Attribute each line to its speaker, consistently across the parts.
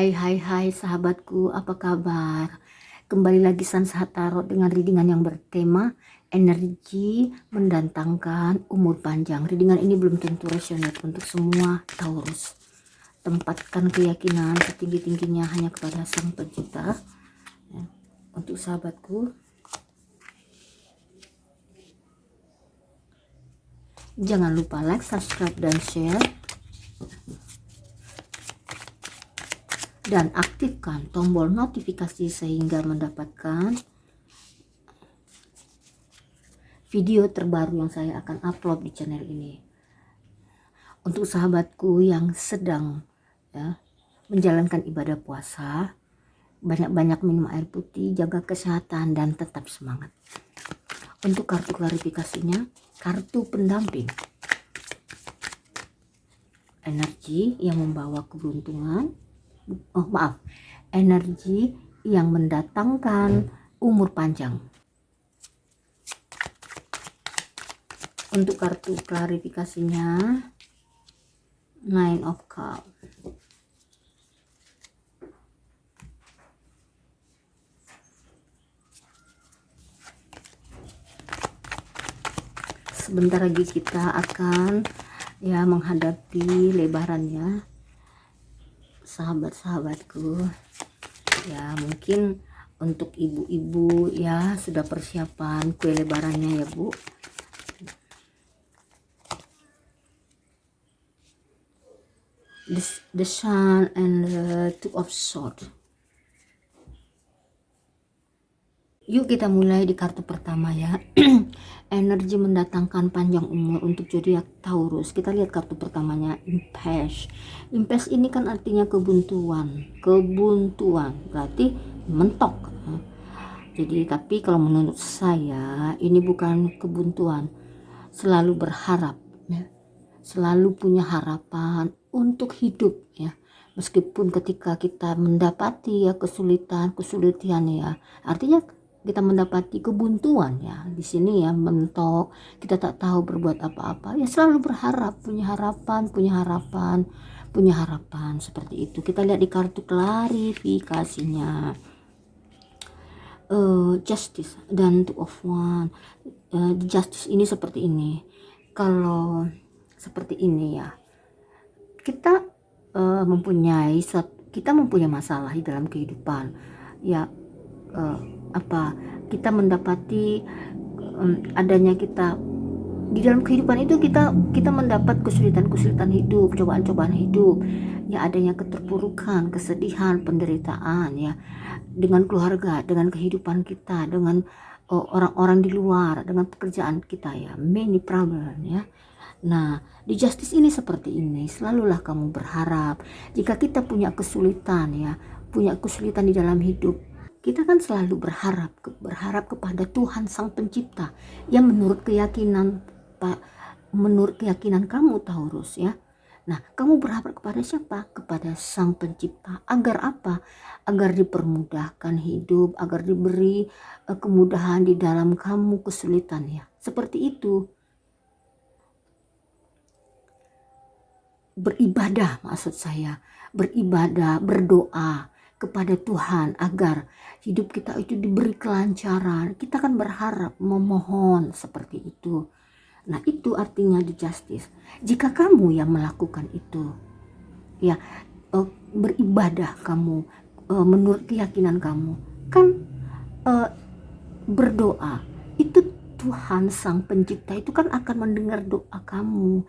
Speaker 1: Hai sahabatku, apa kabar? Kembali lagi Sansa Tarot dengan readingan yang bertema energi mendatangkan umur panjang. Readingan ini belum tentu resonate untuk semua Taurus. Tempatkan keyakinan setinggi-tingginya hanya kepada Sang Pencipta. Untuk sahabatku, jangan lupa like, subscribe, dan share. Dan aktifkan tombol notifikasi sehingga mendapatkan video terbaru yang saya akan upload di channel ini. Untuk sahabatku yang sedang menjalankan ibadah puasa, banyak-banyak minum air putih, jaga kesehatan, dan tetap semangat. Untuk kartu klarifikasinya, kartu pendamping. Energi yang membawa keberuntungan, energi yang mendatangkan umur panjang. Untuk kartu klarifikasinya, Nine of Cups. Sebentar lagi kita akan menghadapi lebarannya, sahabat-sahabatku. Ya, mungkin untuk ibu-ibu sudah persiapan kue lebarannya ya, Bu. The Sun and the Two of Swords. Yuk kita mulai di kartu pertama ya. Energi mendatangkan panjang umur untuk zodiak Taurus. Kita lihat kartu pertamanya, Impasse. Impasse ini kan artinya kebuntuan. Berarti mentok. Jadi tapi kalau menurut saya ini bukan kebuntuan. Selalu berharap ya. Selalu punya harapan untuk hidup ya. Meskipun ketika kita mendapati kesulitan ya, artinya kita mendapati kebuntuan ya di sini ya, mentok, kita tak tahu berbuat apa-apa ya, selalu berharap, punya harapan seperti itu. Kita lihat di kartu klarifikasinya, Justice dan Two of Wands. Justice ini seperti ini. Kalau seperti ini ya, kita mempunyai masalah di dalam kehidupan ya, kita mendapati adanya kita di dalam kehidupan itu, kita mendapat kesulitan hidup, cobaan hidup ya, adanya keterpurukan, kesedihan, penderitaan ya, dengan keluarga, dengan kehidupan kita, dengan orang-orang di luar, dengan pekerjaan kita ya, many problem ya. Nah, di Justice ini seperti ini, selalulah kamu berharap. Jika kita punya kesulitan di dalam hidup, kita kan selalu berharap kepada Tuhan Sang Pencipta yang menurut keyakinan kamu Taurus ya. Nah, kamu berharap kepada siapa? Kepada Sang Pencipta. Agar apa? Agar dipermudahkan hidup, agar diberi kemudahan di dalam kamu kesulitan ya. Seperti itu. Beribadah, maksud saya, berdoa kepada Tuhan agar hidup kita itu diberi kelancaran. Kita kan berharap, memohon seperti itu. Nah, itu artinya di Justice. Jika kamu yang melakukan itu ya, beribadah kamu menurut keyakinan kamu, kan berdoa, itu Tuhan Sang Pencipta itu kan akan mendengar doa kamu.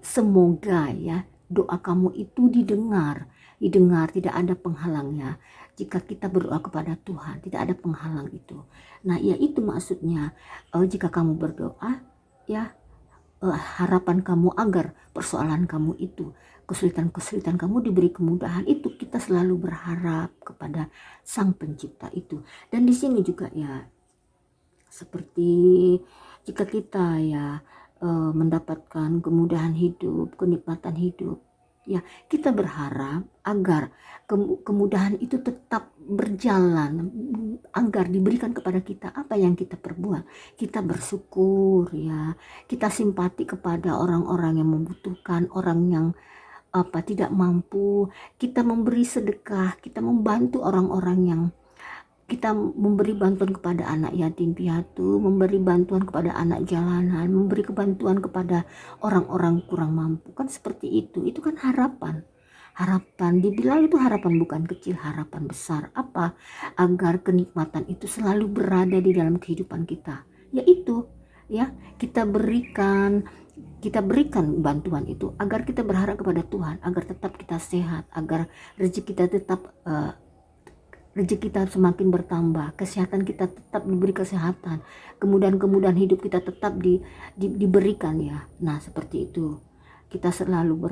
Speaker 1: Semoga ya doa kamu itu didengar, tidak ada penghalangnya. Jika kita berdoa kepada Tuhan, tidak ada penghalang itu. Nah, ya itu maksudnya, jika kamu berdoa ya, harapan kamu agar persoalan kamu itu, kesulitan kamu diberi kemudahan, itu kita selalu berharap kepada Sang Pencipta itu. Dan di sini juga ya, seperti jika kita ya mendapatkan kemudahan hidup, kenikmatan hidup ya, kita berharap agar kemudahan itu tetap berjalan, agar diberikan kepada kita apa yang kita perbuat. Kita bersyukur ya, kita simpati kepada orang-orang yang membutuhkan, orang yang tidak mampu, kita memberi sedekah, kita membantu orang-orang yang kita memberi bantuan kepada anak yatim piatu, memberi bantuan kepada anak jalanan, memberi bantuan kepada orang-orang kurang mampu, kan seperti itu kan harapan. Dibilang itu harapan bukan kecil, harapan besar. Apa? Agar kenikmatan itu selalu berada di dalam kehidupan kita, yaitu ya kita berikan bantuan itu agar kita berharap kepada Tuhan, agar tetap kita sehat, agar rezeki kita semakin bertambah, kesehatan kita tetap diberi kesehatan, kemudahan hidup kita tetap diberikan ya. Nah seperti itu, kita selalu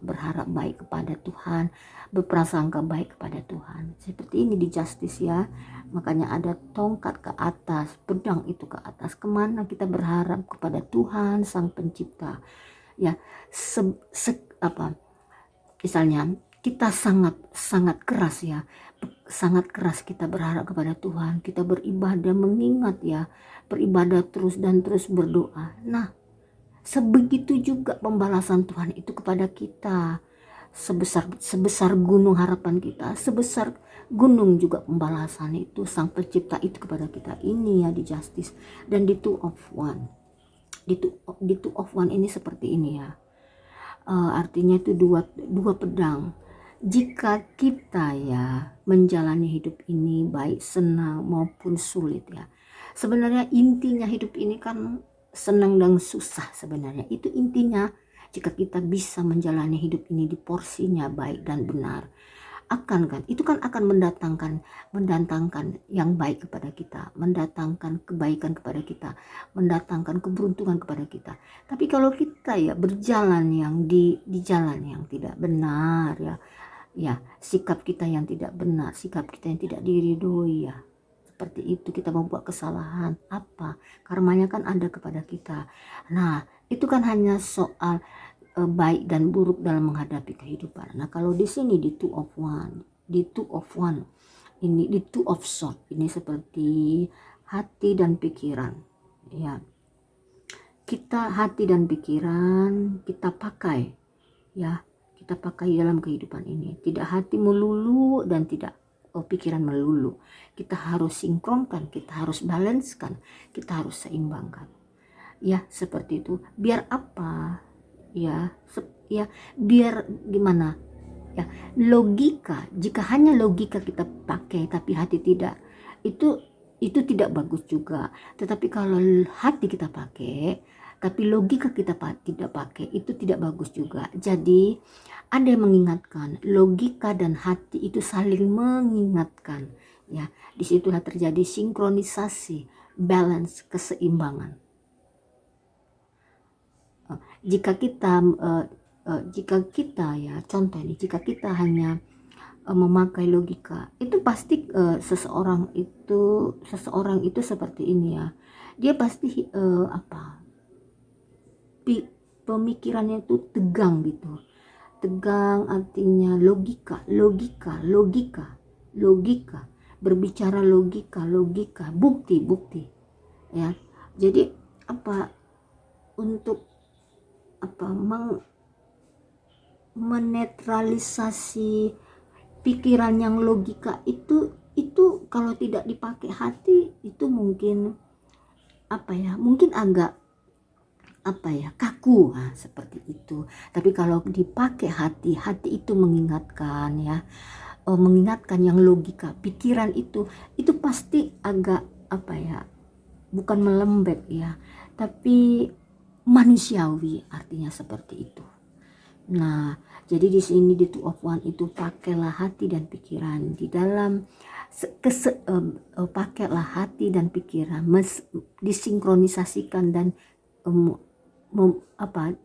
Speaker 1: berharap baik kepada Tuhan, berprasangka baik kepada Tuhan. Seperti ini di Justice ya, makanya ada tongkat ke atas, pedang itu ke atas, kemana kita berharap kepada Tuhan Sang Pencipta ya. Misalnya kita sangat keras ya, sangat keras kita berharap kepada Tuhan, kita beribadah mengingat ya, beribadah terus dan terus berdoa. Nah sebegitu juga pembalasan Tuhan itu kepada kita, sebesar gunung harapan kita, sebesar gunung juga pembalasan itu Sang Pencipta itu kepada kita. Ini ya di Justice dan di Two of One. Di Two of One ini seperti ini ya. Artinya itu dua pedang. Jika kita ya menjalani hidup ini baik senang maupun sulit ya, sebenarnya intinya hidup ini kan senang dan susah. Sebenarnya itu intinya. Jika kita bisa menjalani hidup ini di porsinya baik dan benar, itu kan akan mendatangkan yang baik kepada kita, mendatangkan kebaikan kepada kita, mendatangkan keberuntungan kepada kita. Tapi kalau kita ya berjalan di jalan yang tidak benar ya, sikap kita yang tidak benar, sikap kita yang tidak diridhoi ya, seperti itu, kita membuat kesalahan, apa karmanya kan ada kepada kita. Nah itu kan hanya soal baik dan buruk dalam menghadapi kehidupan. Nah kalau di sini di Two of One, ini di Two of Swords ini seperti hati dan pikiran ya. Kita hati dan pikiran kita pakai ya, kita pakai dalam kehidupan ini. Tidak hati melulu dan tidak pikiran melulu. Kita harus sinkronkan, kita harus balancekan, kita harus seimbangkan ya, seperti itu. Biar apa ya, biar gimana ya, logika, jika hanya logika kita pakai tapi hati tidak, itu tidak bagus juga. Tetapi kalau hati kita pakai tapi logika kita tidak pakai, itu tidak bagus juga. Jadi ada yang mengingatkan, logika dan hati itu saling mengingatkan ya. Disitulah terjadi sinkronisasi, balance, keseimbangan. Jika kita ya, contoh ini, jika kita hanya memakai logika, itu pasti seseorang itu seperti ini ya, dia pasti pemikirannya itu tegang gitu. Tegang artinya logika, berbicara logika, bukti ya. Jadi untuk menetralisasi pikiran yang logika itu kalau tidak dipakai hati itu mungkin mungkin agak kaku seperti itu. Tapi kalau dipakai hati itu mengingatkan ya, mengingatkan yang logika, pikiran itu pasti agak bukan melembek ya, tapi manusiawi, artinya seperti itu. Nah, jadi di sini di Two of One itu pakailah hati dan pikiran di dalam pakailah hati dan pikiran disinkronisasikan dan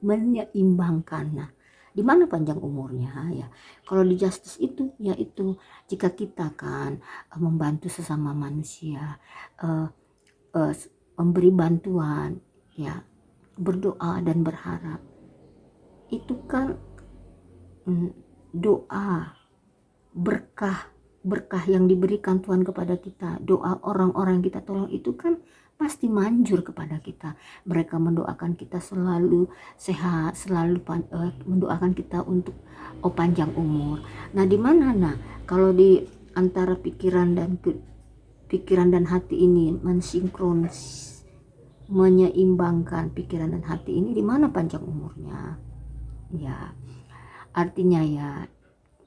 Speaker 1: menyeimbangkan. Nah, di mana panjang umurnya ya? Kalau di Justice itu yaitu jika kita kan membantu sesama manusia, memberi bantuan ya, berdoa dan berharap, itu kan doa, berkah berkah yang diberikan Tuhan kepada kita, doa orang-orang yang kita tolong itu kan pasti manjur kepada kita. Mereka mendoakan kita selalu sehat, selalu mendoakan kita untuk panjang umur. Nah, di mana kalau di antara pikiran dan hati ini mensinkronis, menyeimbangkan pikiran dan hati ini, di mana panjang umurnya? Ya, artinya ya,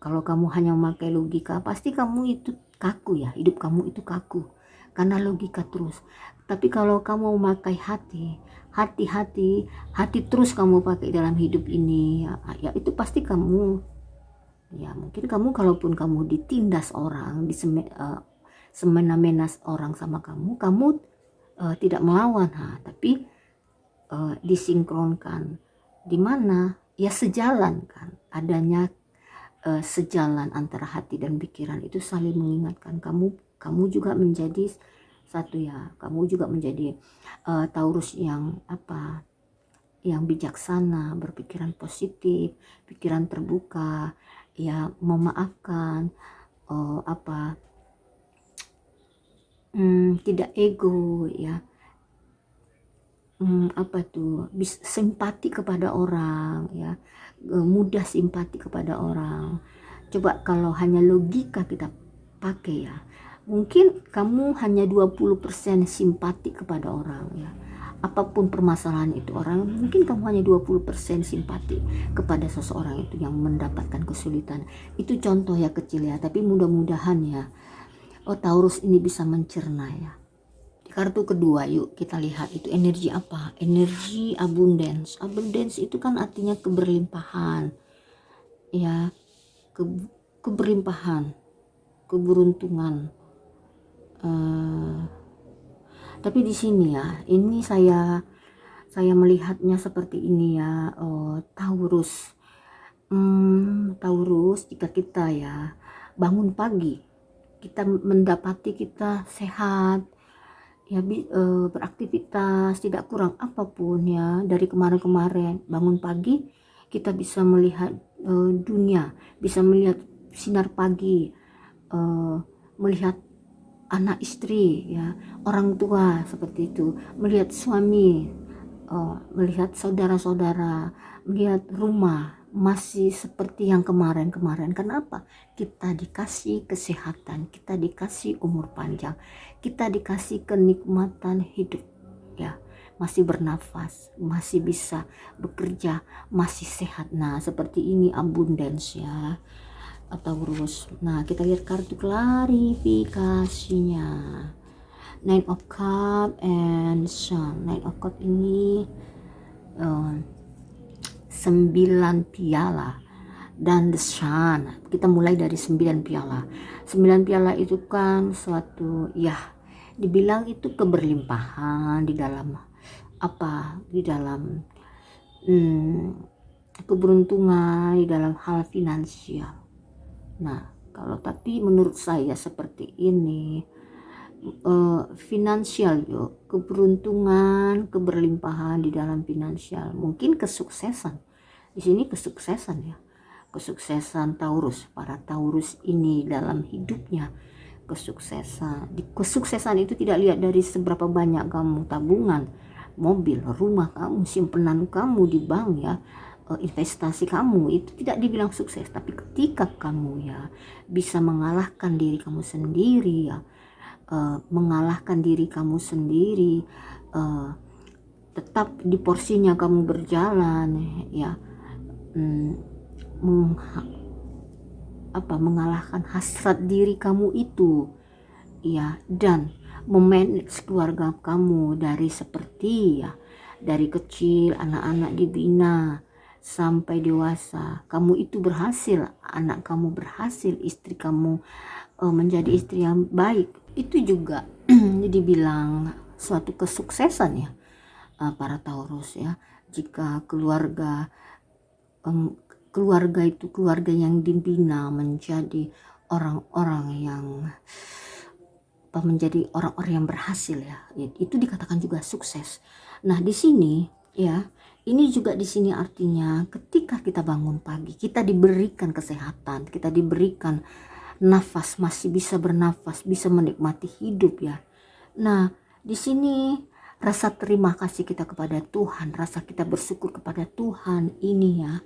Speaker 1: kalau kamu hanya memakai logika, pasti kamu itu kaku ya, hidup kamu itu kaku karena logika terus. Tapi kalau kamu memakai hati terus kamu pakai dalam hidup ini, ya itu pasti kamu, ya mungkin kamu kalaupun kamu ditindas orang, semena-mena orang sama kamu tidak melawan, tapi disinkronkan. Di mana ya sejalan kan, adanya sejalan antara hati dan pikiran itu saling mengingatkan. Kamu juga menjadi satu ya, kamu juga menjadi Taurus yang yang bijaksana, berpikiran positif, pikiran terbuka, ya memaafkan, tidak ego ya, simpati kepada orang ya, mudah simpati kepada orang. Coba kalau hanya logika kita pakai ya, mungkin kamu hanya 20% simpati kepada orang ya, apapun permasalahan itu orang, mungkin kamu hanya 20% simpati kepada seseorang itu yang mendapatkan kesulitan. Itu contoh ya, kecil ya, tapi mudah-mudahan ya Taurus ini bisa mencerna ya. Kartu kedua, yuk kita lihat itu energi apa? Energi abundance. Abundance itu kan artinya keberlimpahan. Ya, keberlimpahan, keberuntungan. Tapi di sini ya, ini saya melihatnya seperti ini ya, Taurus. Taurus, jika kita ya bangun pagi, kita mendapati kita sehat, ya beraktivitas, tidak kurang apapun ya. Dari kemarin-kemarin bangun pagi kita bisa melihat dunia, bisa melihat sinar pagi, melihat anak istri ya, orang tua seperti itu, melihat suami, melihat saudara-saudara, melihat rumah masih seperti yang kemarin-kemarin. Kenapa? Kita dikasih kesehatan, kita dikasih umur panjang, kita dikasih kenikmatan hidup ya, masih bernafas, masih bisa bekerja, masih sehat. Nah, seperti ini abundance ya, Taurus. Nah, kita lihat kartu klarifikasinya. Nine of Cups and Sun. Nine of Cups ini 9 piala, dan the Sun. Kita mulai dari 9 piala. 9 piala itu kan suatu ya, dibilang itu keberlimpahan di dalam keberuntungan di dalam hal finansial. Nah, tapi menurut saya seperti ini, finansial yuk, keberuntungan, keberlimpahan di dalam finansial, mungkin kesuksesan. Di sini kesuksesan ya, kesuksesan Taurus, para Taurus ini dalam hidupnya, kesuksesan itu tidak lihat dari seberapa banyak kamu tabungan, mobil, rumah kamu, simpanan kamu di bank ya, investasi kamu, itu tidak dibilang sukses. Tapi ketika kamu ya bisa mengalahkan diri kamu sendiri ya, tetap di porsinya kamu berjalan ya, mengalahkan hasrat diri kamu itu ya, dan memanage keluarga kamu dari seperti ya, dari kecil anak-anak dibina sampai dewasa, kamu itu berhasil, anak kamu berhasil, istri kamu menjadi istri yang baik, itu juga dibilang suatu kesuksesan ya, para Taurus ya. Jika keluarga itu keluarga yang dibina menjadi orang-orang yang menjadi orang-orang yang berhasil ya, itu dikatakan juga sukses. Nah, di sini ya, ini juga di sini artinya ketika kita bangun pagi, kita diberikan kesehatan, kita diberikan nafas, masih bisa bernafas, bisa menikmati hidup ya. Nah, di sini rasa terima kasih kita kepada Tuhan, rasa kita bersyukur kepada Tuhan ini ya.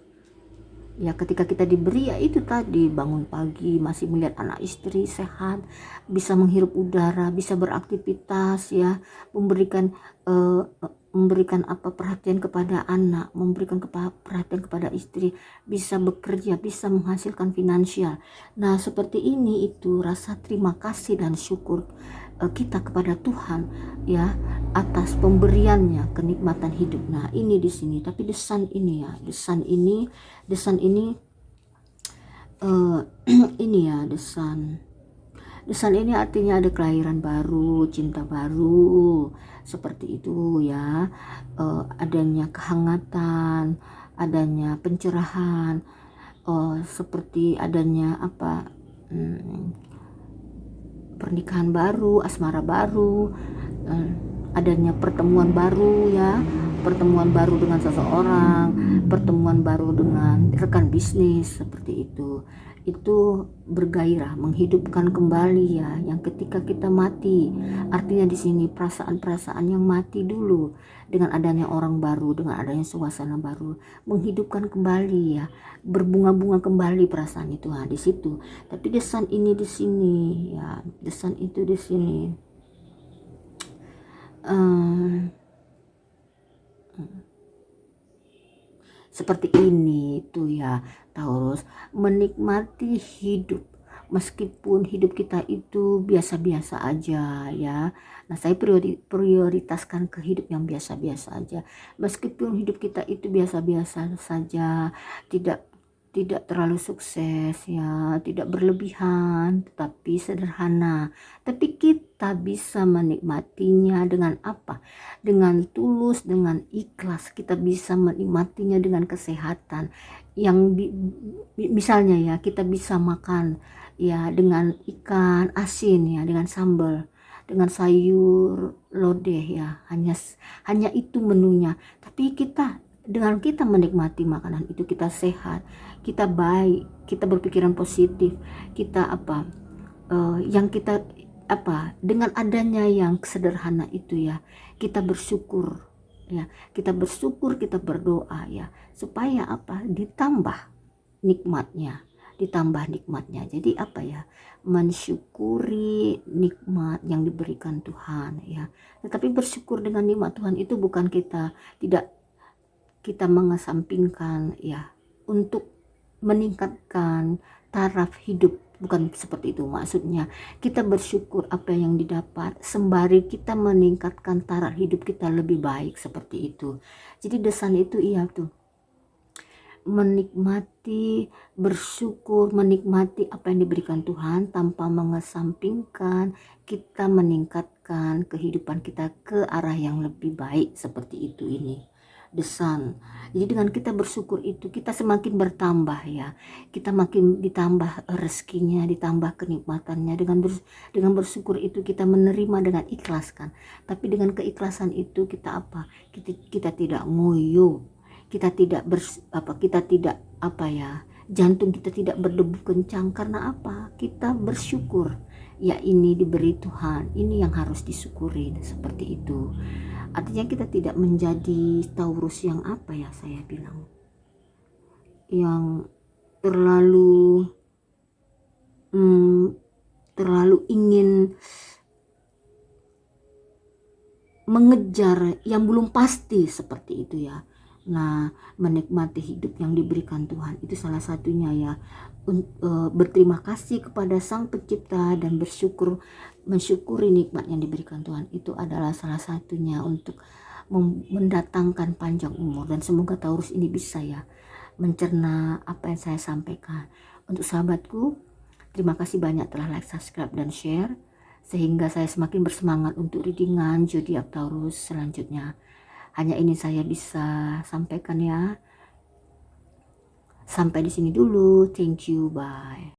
Speaker 1: Ya ketika kita diberi ya itu tadi, bangun pagi masih melihat anak istri sehat, bisa menghirup udara, bisa beraktivitas ya, memberikan perhatian kepada anak, memberikan perhatian kepada istri, bisa bekerja, bisa menghasilkan finansial. Nah seperti ini, itu rasa terima kasih dan syukur kita kepada Tuhan ya atas pemberiannya kenikmatan hidup. Nah ini di sini, tapi desan ini ya, desan ini ini ya, desan ini artinya ada kelahiran baru, cinta baru, seperti itu ya. Adanya kehangatan, adanya pencerahan, seperti adanya pernikahan baru, asmara baru, adanya pertemuan baru ya, pertemuan baru dengan seseorang, pertemuan baru dengan rekan bisnis, seperti itu bergairah, menghidupkan kembali ya, yang ketika kita mati. Artinya di sini perasaan-perasaan yang mati dulu, dengan adanya orang baru, dengan adanya suasana baru, menghidupkan kembali ya, berbunga-bunga kembali perasaan itu. Nah, di situ. Tapi desan ini di sini ya, desan itu di sini. Seperti ini itu ya Taurus, menikmati hidup meskipun hidup kita itu biasa-biasa aja ya. Nah saya prioritaskan ke hidup yang biasa-biasa aja, meskipun hidup kita itu biasa-biasa saja, tidak terlalu sukses ya, tidak berlebihan, tetapi sederhana. Tapi kita bisa menikmatinya dengan apa? Dengan tulus, dengan ikhlas. Kita bisa menikmatinya dengan kesehatan. Yang misalnya ya, kita bisa makan ya dengan ikan asin ya, dengan sambal, dengan sayur lodeh ya. Hanya itu menunya. Tapi dengan kita menikmati makanan itu, kita sehat, kita baik, kita berpikiran positif, kita dengan adanya yang sederhana itu ya, kita bersyukur ya, kita berdoa ya, supaya ditambah nikmatnya, jadi mensyukuri nikmat yang diberikan Tuhan ya. Tetapi bersyukur dengan nikmat Tuhan itu bukan kita mengesampingkan ya untuk meningkatkan taraf hidup, bukan seperti itu maksudnya. Kita bersyukur apa yang didapat sembari kita meningkatkan taraf hidup kita lebih baik, seperti itu. Jadi desan itu iya tuh, menikmati, bersyukur, menikmati apa yang diberikan Tuhan tanpa mengesampingkan kita meningkatkan kehidupan kita ke arah yang lebih baik, seperti itu ini desan. Jadi dengan kita bersyukur itu, kita semakin bertambah ya, kita makin ditambah rezekinya, ditambah kenikmatannya. Dengan bersyukur itu kita menerima dengan ikhlas kan. Tapi dengan keikhlasan itu kita kita tidak ngoyo, kita tidak jantung kita tidak berdebu kencang. Karena kita bersyukur ya, ini diberi Tuhan, ini yang harus disyukuri, seperti itu. Artinya kita tidak menjadi Taurus yang saya bilang, yang terlalu ingin mengejar yang belum pasti, seperti itu ya. Nah, menikmati hidup yang diberikan Tuhan itu salah satunya ya, berterima kasih kepada Sang Pencipta dan mensyukuri nikmat yang diberikan Tuhan, itu adalah salah satunya untuk mendatangkan panjang umur. Dan semoga Taurus ini bisa ya mencerna apa yang saya sampaikan. Untuk sahabatku, terima kasih banyak telah like, subscribe, dan share, sehingga saya semakin bersemangat untuk readingan zodiak Taurus selanjutnya. Hanya ini saya bisa sampaikan ya. Sampai di sini dulu. Thank you. Bye.